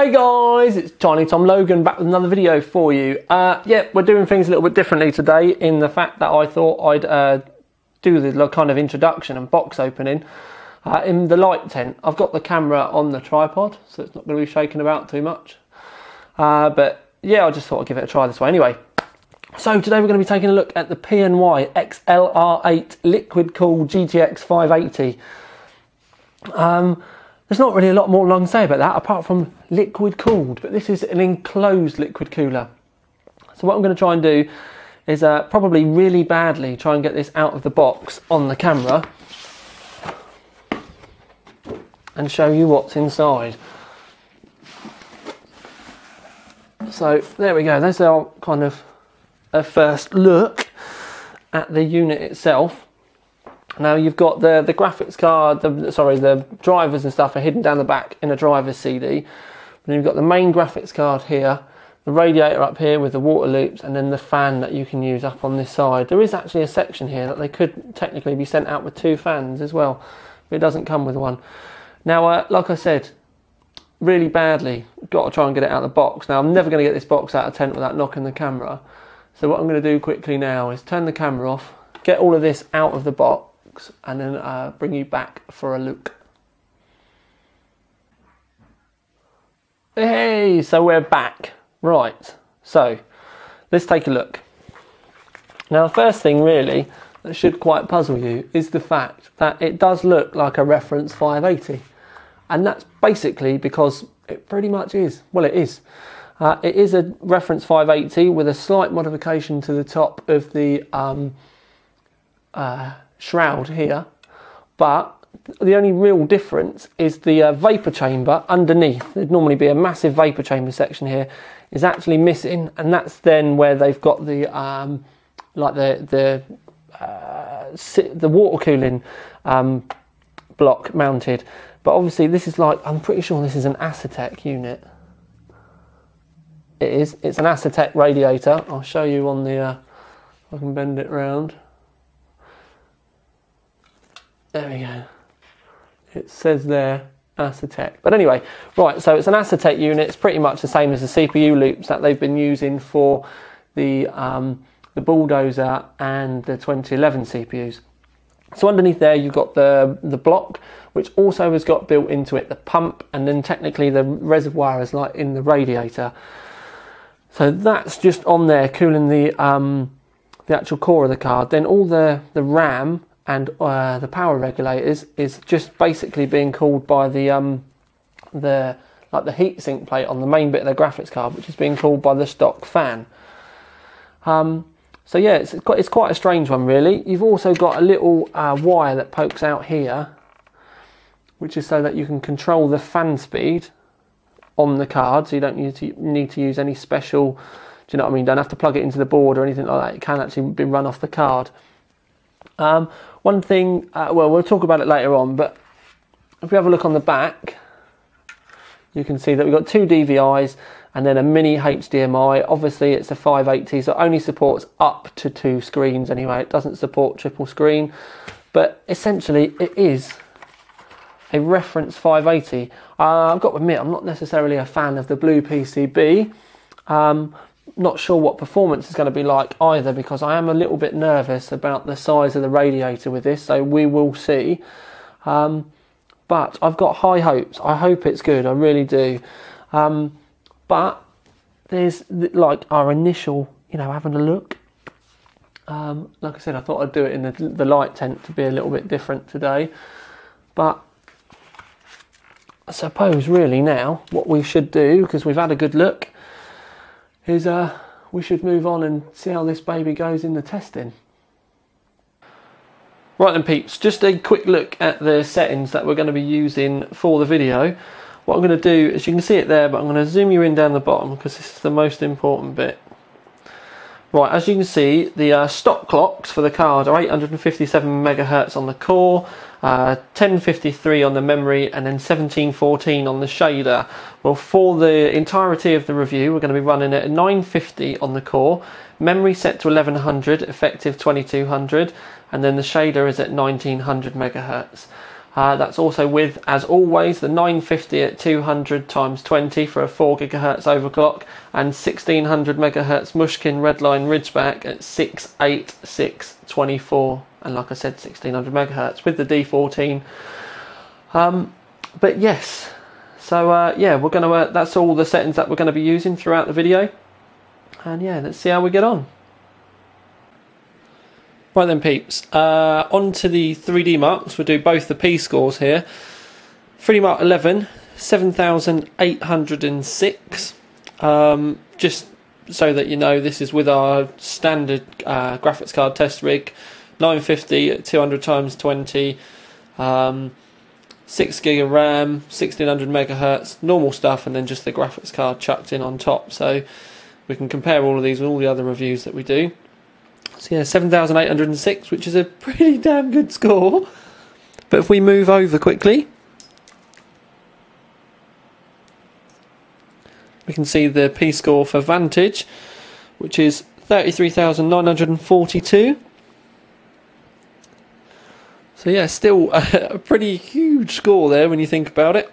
Hey guys, it's Tiny Tom Logan back with another video for you. Yeah, we're doing things a little bit differently today in the fact that I thought I'd do the kind of introduction and box opening in the light tent. I've got the camera on the tripod, so it's not going to be shaking about too much. But yeah, I just thought I'd give it a try this way anyway. So today we're going to be taking a look at the PNY XLR8 liquid cooled GTX580. There's not really a lot more I can say about that apart from liquid cooled, but this is an enclosed liquid cooler. So what I'm going to try and do is probably really badly try and get this out of the box on the camera and show you what's inside. So there we go, there's our kind of a first look at the unit itself. Now you've got the graphics card, the drivers and stuff are hidden down the back in a driver's CD. Then you've got the main graphics card here, the radiator up here with the water loops, and then the fan that you can use up on this side. There is actually a section here that they could technically be sent out with two fans as well, but it doesn't come with one. Now, like I said, really badly, got to try and get it out of the box. Now I'm never going to get this box out of tent without knocking the camera. So what I'm going to do quickly now is turn the camera off, get all of this out of the box, and then bring you back for a look. Hey, so we're back. Right, so let's take a look. Now the first thing really that should quite puzzle you is the fact that it does look like a reference 580. And that's basically because it pretty much is. Well, it is. It is a reference 580 with a slight modification to the top of the shroud here, but the only real difference is the vapor chamber underneath. There'd normally be a massive vapor chamber section here, is actually missing, and that's then where they've got the like the water cooling block mounted. But obviously this is like, I'm pretty sure this is an Acetec unit. It is. It's an Acetec radiator. I'll show you on the. I can bend it round. There we go. It says there Acetec. But anyway, right. So it's an Acetec unit. It's pretty much the same as the CPU loops that they've been using for the Bulldozer and the 2011 CPUs. So underneath there you've got the block, which also has got built into it the pump, and then technically the reservoir is like in the radiator. So that's just on there cooling the actual core of the card. Then all the RAM and the power regulators is just basically being cooled by the heatsink plate on the main bit of the graphics card, which is being cooled by the stock fan. So yeah, it's quite a strange one really. You've also got a little wire that pokes out here, which is so that you can control the fan speed on the card, so you don't need to use any special, do you know what I mean? Don't have to plug it into the board or anything like that. It can actually be run off the card. One thing, well, we'll talk about it later on, but if we have a look on the back, you can see that we've got two DVIs and then a mini HDMI. Obviously it's a 580, so it only supports up to 2 screens anyway. It doesn't support triple screen, but essentially it is a reference 580. I've got to admit, I'm not necessarily a fan of the blue PCB. Not sure what performance is going to be like either, because I am a little bit nervous about the size of the radiator with this, so we will see. But I've got high hopes. I hope it's good, I really do. But there's like our initial, having a look. Like I said, I thought I'd do it in the light tent to be a little bit different today. But I suppose really now what we should do, because we've had a good look, is we should move on and see how this baby goes in the testing. Right then peeps, just a quick look at the settings that we're going to be using for the video. What I'm going to do is, you can see it there, but I'm going to zoom you in down the bottom because this is the most important bit. Right, as you can see, the stock clocks for the card are 857 MHz on the core, 1053 on the memory, and then 1714 on the shader. Well, for the entirety of the review, we're going to be running it at 950 on the core, memory set to 1100, effective 2200, and then the shader is at 1900 MHz. That's also with, as always, the 950 at 200 times 20 for a 4 GHz overclock, and 1600 MHz Mushkin Redline Ridgeback at 68624, and like I said, 1600 MHz with the D14. But yes, so yeah, we're gonna. That's all the settings that we're going to be using throughout the video, and yeah, let's see how we get on. Right then, peeps, on to the 3D marks. We'll do both the P scores here. 3D mark 11, 7,806. Just so that you know, this is with our standard graphics card test rig. 950 at 200 times 20, 6 gig of RAM, 1600 megahertz, normal stuff, and then just the graphics card chucked in on top. So we can compare all of these with all the other reviews that we do. So yeah, 7,806, which is a pretty damn good score. But if we move over quickly, we can see the P score for Vantage, which is 33,942. So yeah, still a pretty huge score there when you think about it.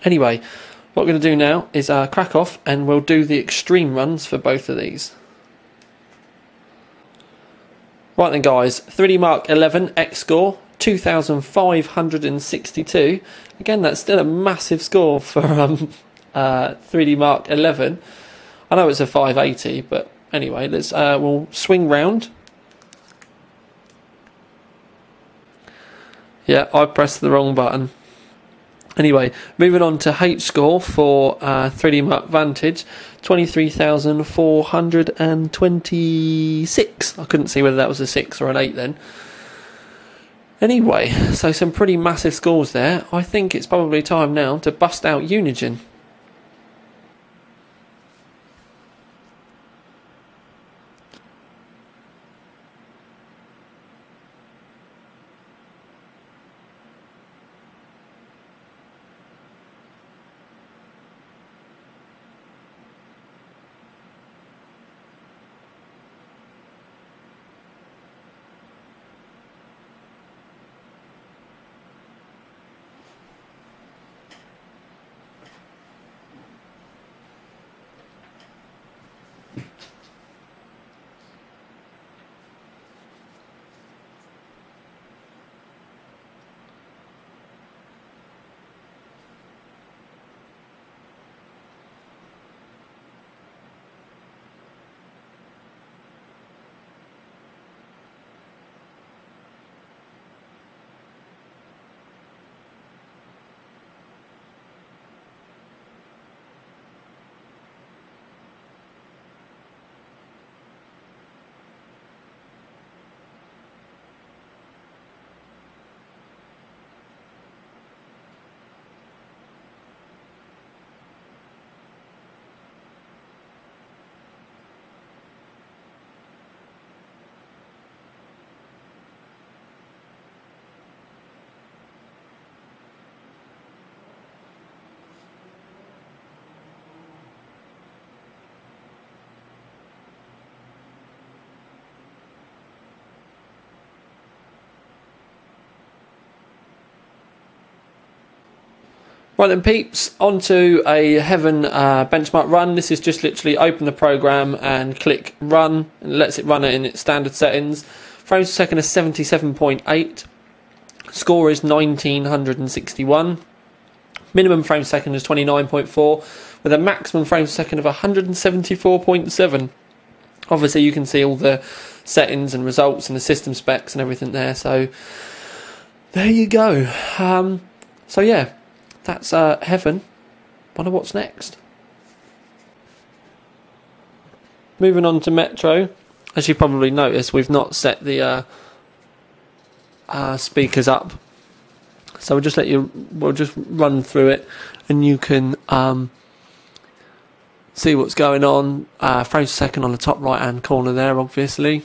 Anyway, what we're going to do now is crack off and we'll do the extreme runs for both of these. Right then guys, 3D Mark 11 X score, 2,562. Again, that's still a massive score for 3D Mark 11. I know it's a 580, but anyway, let's we'll swing round. Yeah, I pressed the wrong button. Anyway, moving on to H score for 3D Mark Vantage, 23,426. I couldn't see whether that was a 6 or an 8 then. Anyway, so some pretty massive scores there. I think it's probably time now to bust out Unigine. Right then peeps, onto a Heaven benchmark run. This is just literally open the program and click run, and it lets it run it in its standard settings. Frames per second is 77.8, score is 1961, minimum frames per second is 29.4, with a maximum frames per second of 174.7. Obviously you can see all the settings and results and the system specs and everything there, so there you go. So yeah, that's Heaven. Wonder what's next. Moving on to Metro. As you probably noticed, we've not set the speakers up, so we'll just run through it, and you can see what's going on. Frames per second on the top right hand corner there, obviously.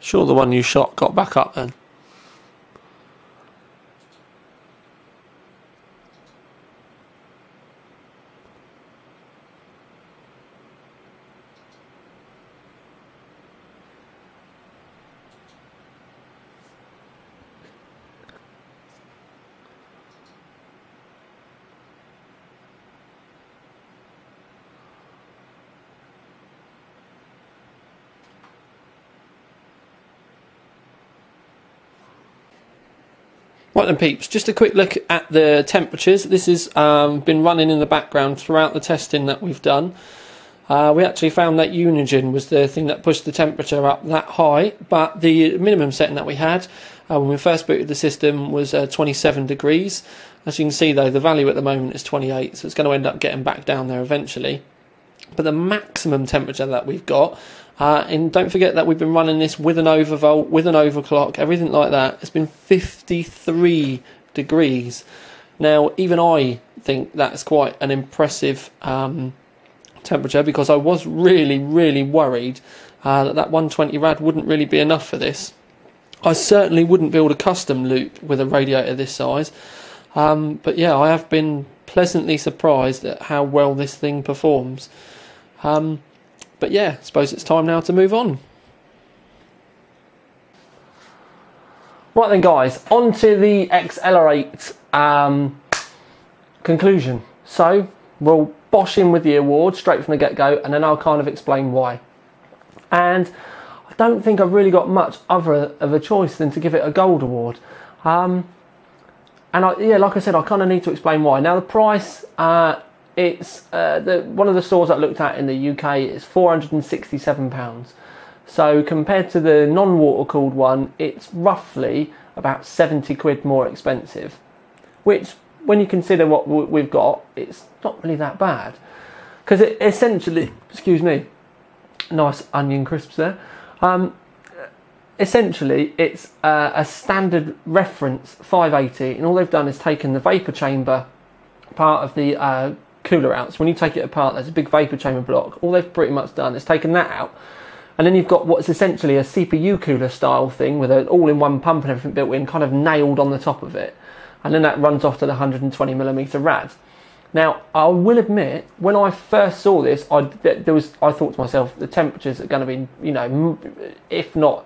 Sure, the one you shot got back up then. Right then peeps, just a quick look at the temperatures. This has been running in the background throughout the testing that we've done. We actually found that Unigen was the thing that pushed the temperature up that high, but the minimum setting that we had when we first booted the system was 27 degrees. As you can see though, the value at the moment is 28, so it's going to end up getting back down there eventually. But the maximum temperature that we've got, and don't forget that we've been running this with an overvolt, with an overclock, everything like that, it's been 53 degrees. Now, even I think that's quite an impressive temperature, because I was really, really worried that 120 rad wouldn't really be enough for this. I certainly wouldn't build a custom loop with a radiator this size, but yeah, I have been pleasantly surprised at how well this thing performs. But yeah, I suppose it's time now to move on. Right then guys, on to the XLR8 conclusion. So we'll bosh in with the award straight from the get-go, and then I'll kind of explain why. And I don't think I've really got much other of a choice than to give it a gold award. And yeah, like I said, I kind of need to explain why. Now the price, it's one of the stores that I looked at in the UK is £467. So compared to the non-water cooled one, it's roughly about 70 quid more expensive, which when you consider what we've got, it's not really that bad, because it essentially, excuse me, nice onion crisps there, essentially it's a standard reference 580, and all they've done is taken the vapor chamber part of the cooler out. So when you take it apart, there's a big vapor chamber block. All they've pretty much done is taken that out, and then you've got what's essentially a CPU cooler style thing with an all-in-one pump and everything built in, kind of nailed on the top of it, and then that runs off to the 120mm rad. Now I will admit, when I first saw this, I thought to myself, the temperatures are going to be, you know, if not,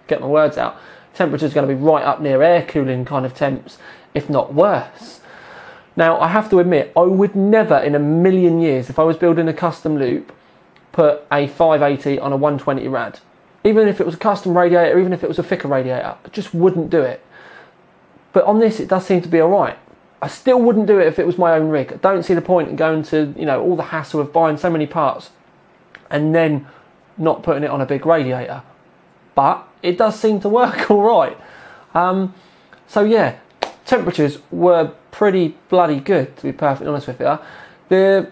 get my words out, temperatures going to be right up near air cooling kind of temps, if not worse. Now I have to admit, I would never in a million years, if I was building a custom loop, put a 580 on a 120 rad. Even if it was a custom radiator, even if it was a thicker radiator, I just wouldn't do it. But on this, it does seem to be alright. I still wouldn't do it if it was my own rig. I don't see the point in going to, you know, all the hassle of buying so many parts and then not putting it on a big radiator. But it does seem to work alright. So yeah, temperatures were pretty bloody good, to be perfectly honest with you.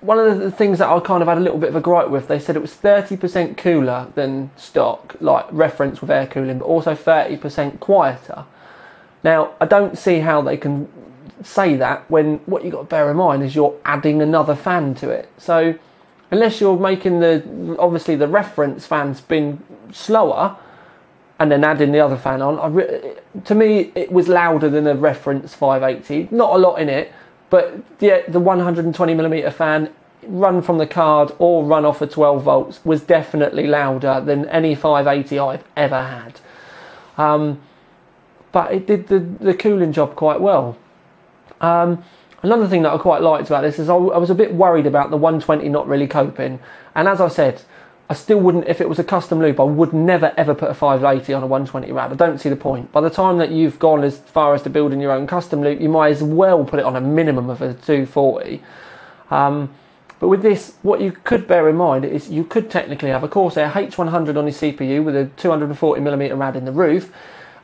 One of the things that I kind of had a little bit of a gripe with, they said it was 30% cooler than stock, like reference with air cooling, but also 30% quieter. Now, I don't see how they can say that when what you've got to bear in mind is you're adding another fan to it. So unless you're making obviously the reference fan spin slower and then adding the other fan on, to me it was louder than a reference 580. Not a lot in it, but yeah, the 120mm fan run from the card or run off of 12 volts was definitely louder than any 580 I've ever had. But it did the cooling job quite well. Another thing that I quite liked about this is I was a bit worried about the 120 not really coping, and as I said, I still wouldn't, if it was a custom loop, I would never ever put a 580 on a 120 rad. I don't see the point. By the time that you've gone as far as to building your own custom loop, you might as well put it on a minimum of a 240. But with this, what you could bear in mind is you could technically have a Corsair H100 on your CPU with a 240mm rad in the roof,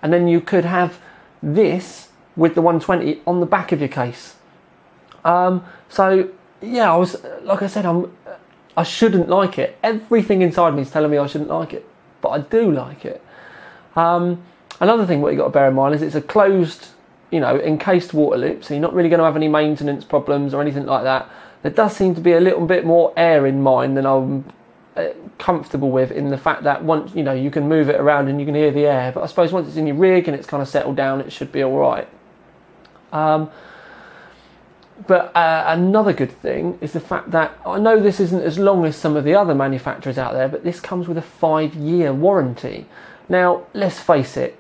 and then you could have this with the 120 on the back of your case. So yeah, like I said, I shouldn't like it. Everything inside me is telling me I shouldn't like it, but I do like it. Another thing what you got to bear in mind is it's a closed, you know, encased water loop, so you're not really going to have any maintenance problems or anything like that. There does seem to be a little bit more air in mine than I'm comfortable with, in the fact that once, you know, you can move it around and you can hear the air, but I suppose once it's in your rig and it's kind of settled down, it should be all right. But another good thing is the fact that, I know this isn't as long as some of the other manufacturers out there, but this comes with a 5-year warranty. Now, let's face it,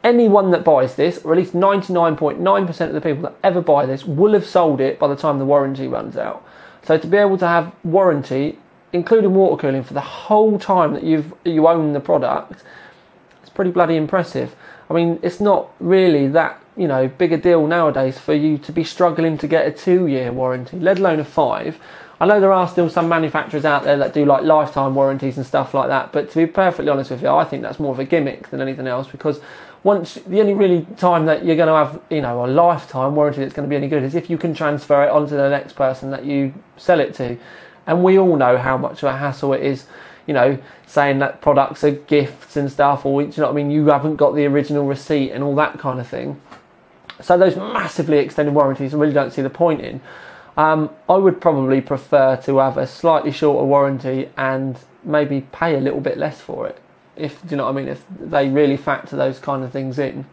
anyone that buys this, or at least 99.9% of the people that ever buy this, will have sold it by the time the warranty runs out. So to be able to have warranty, including water cooling, for the whole time that you own the product, it's pretty bloody impressive. I mean, it's not really that, you know, big a deal nowadays for you to be struggling to get a 2-year warranty, let alone a 5. I know there are still some manufacturers out there that do like lifetime warranties and stuff like that, but to be perfectly honest with you, I think that's more of a gimmick than anything else, because the only really time that you're going to have, you know, a lifetime warranty that's going to be any good is if you can transfer it onto the next person that you sell it to. And we all know how much of a hassle it is, you know, saying that products are gifts and stuff, or, do you know what I mean, you haven't got the original receipt and all that kind of thing. So those massively extended warranties I really don't see the point in. I would probably prefer to have a slightly shorter warranty and maybe pay a little bit less for it, if, do you know what I mean, if they really factor those kind of things in.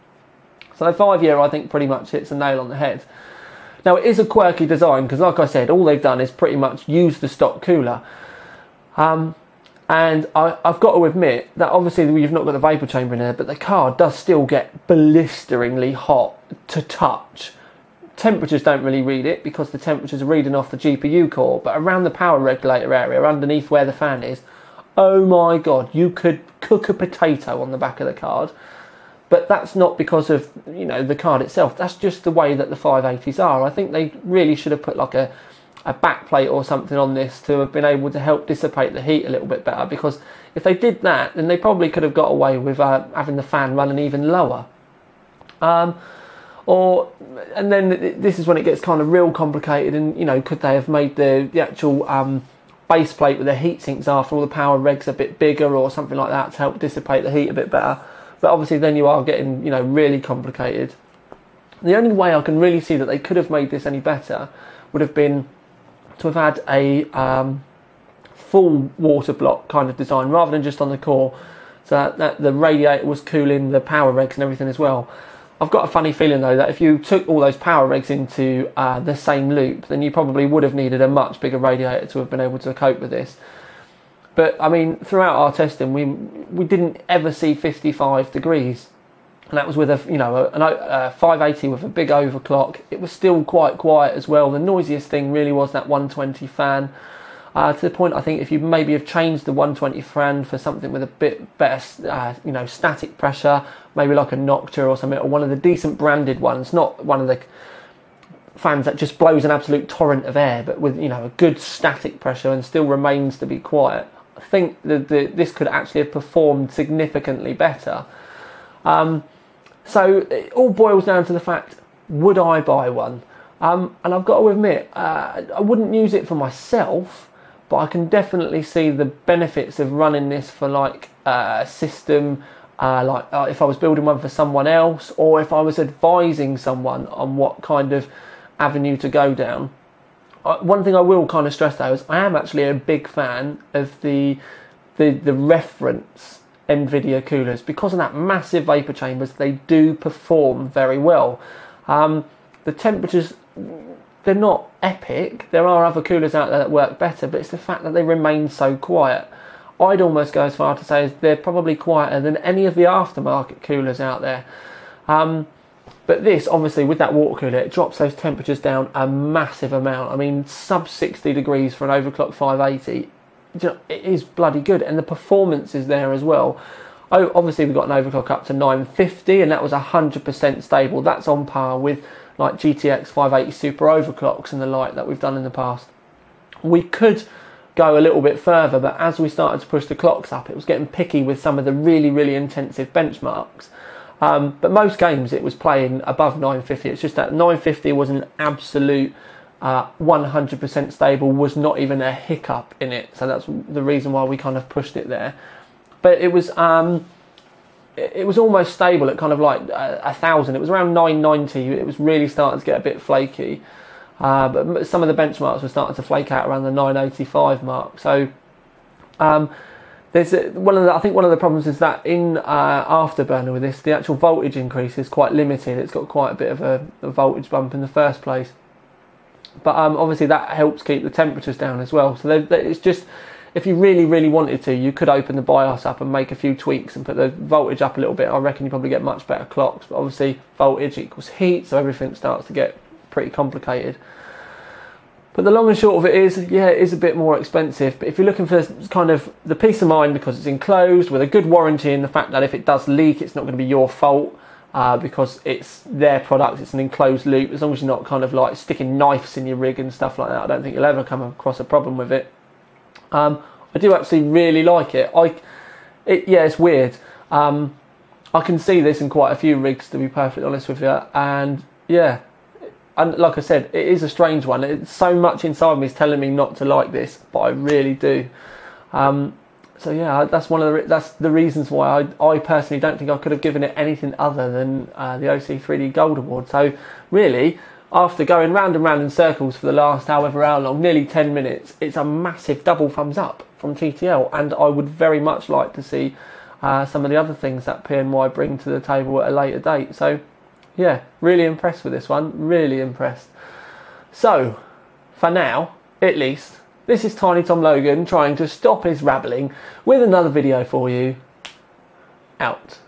So the 5-year, I think, pretty much hits a nail on the head. Now, it is a quirky design, because like I said, all they've done is pretty much use the stock cooler. And I've got to admit that obviously you've not got the vapour chamber in there, but the card does still get blisteringly hot to touch. Temperatures don't really read it, because the temperatures are reading off the GPU core, but around the power regulator area, underneath where the fan is, oh my god, you could cook a potato on the back of the card. But that's not because of, you know, the card itself. That's just the way that the 580s are. I think they really should have put like a back plate or something on this to have been able to help dissipate the heat a little bit better, because if they did that, then they probably could have got away with having the fan running even lower. And then this is when it gets kind of real complicated, and, you know, could they have made the actual base plate with the heat sinks after all the power regs a bit bigger or something like that to help dissipate the heat a bit better? But obviously then you are getting, you know, really complicated. The only way I can really see that they could have made this any better would have been to have had a full water block kind of design, rather than just on the core, so that the radiator was cooling the power regs and everything as well. I've got a funny feeling though that if you took all those power regs into the same loop, then you probably would have needed a much bigger radiator to have been able to cope with this. But I mean, throughout our testing, we didn't ever see 55 degrees, and that was with a 580 with a big overclock. It was still quite quiet as well. The noisiest thing really was that 120 fan. To the point, I think, if you maybe have changed the 120 fan for something with a bit better, you know, static pressure, maybe like a Noctua or something, or one of the decent branded ones, not one of the fans that just blows an absolute torrent of air, but with, you know, a good static pressure and still remains to be quiet, I think that this could actually have performed significantly better. So it all boils down to the fact, would I buy one? And I've got to admit, I wouldn't use it for myself, but I can definitely see the benefits of running this for like a system, if I was building one for someone else, or if I was advising someone on what kind of avenue to go down. One thing I will kind of stress though is I am actually a big fan of the reference NVIDIA coolers. Because of that massive vapour chambers, they do perform very well. The temperatures, they're not epic. There are other coolers out there that work better, but it's the fact that they remain so quiet. I'd almost go as far to say they're probably quieter than any of the aftermarket coolers out there. But this, obviously, with that water cooler, it drops those temperatures down a massive amount. I mean, sub 60 degrees for an overclock 580, you know, it is bloody good, and the performance is there as well. Oh, obviously, we've got an overclock up to 950, and that was 100% stable. That's on par with like GTX580 super overclocks and the like that we've done in the past. We could go a little bit further, but as we started to push the clocks up, it was getting picky with some of the really, really intensive benchmarks. But most games it was playing above 950. It's just that 950 was an absolute 100% stable, was not even a hiccup in it. So that's the reason why we kind of pushed it there. But it was almost stable at kind of like 1,000. It was around 990. It was really starting to get a bit flaky. But some of the benchmarks were starting to flake out around the 985 mark. So There's I think one of the problems is that in Afterburner with this, the actual voltage increase is quite limited. It's got quite a bit of a voltage bump in the first place. But obviously that helps keep the temperatures down as well. So it's just, if you really wanted to, you could open the BIOS up and make a few tweaks and put the voltage up a little bit. I reckon you probably get much better clocks. But obviously voltage equals heat, so everything starts to get pretty complicated. But the long and short of it is, yeah, it is a bit more expensive. But if you're looking for kind of the peace of mind, because it's enclosed with a good warranty and the fact that if it does leak, it's not going to be your fault. Because it's their product, it's an enclosed loop. As long as you're not kind of like sticking knives in your rig and stuff like that, I don't think you'll ever come across a problem with it. I do actually really like it. Yeah, it's weird. I can see this in quite a few rigs, to be perfectly honest with you. And yeah, and like I said, it is a strange one. It's so much inside me is telling me not to like this, but I really do. So yeah, that's the reasons why I personally don't think I could have given it anything other than the OC3D Gold Award. So really, after going round and round in circles for the last how long, nearly 10 minutes, it's a massive double thumbs up from TTL, and I would very much like to see some of the other things that PNY bring to the table at a later date. So yeah, really impressed with this one, really impressed. So for now, at least, this is Tiny Tom Logan trying to stop his rabbling with another video for you. Out.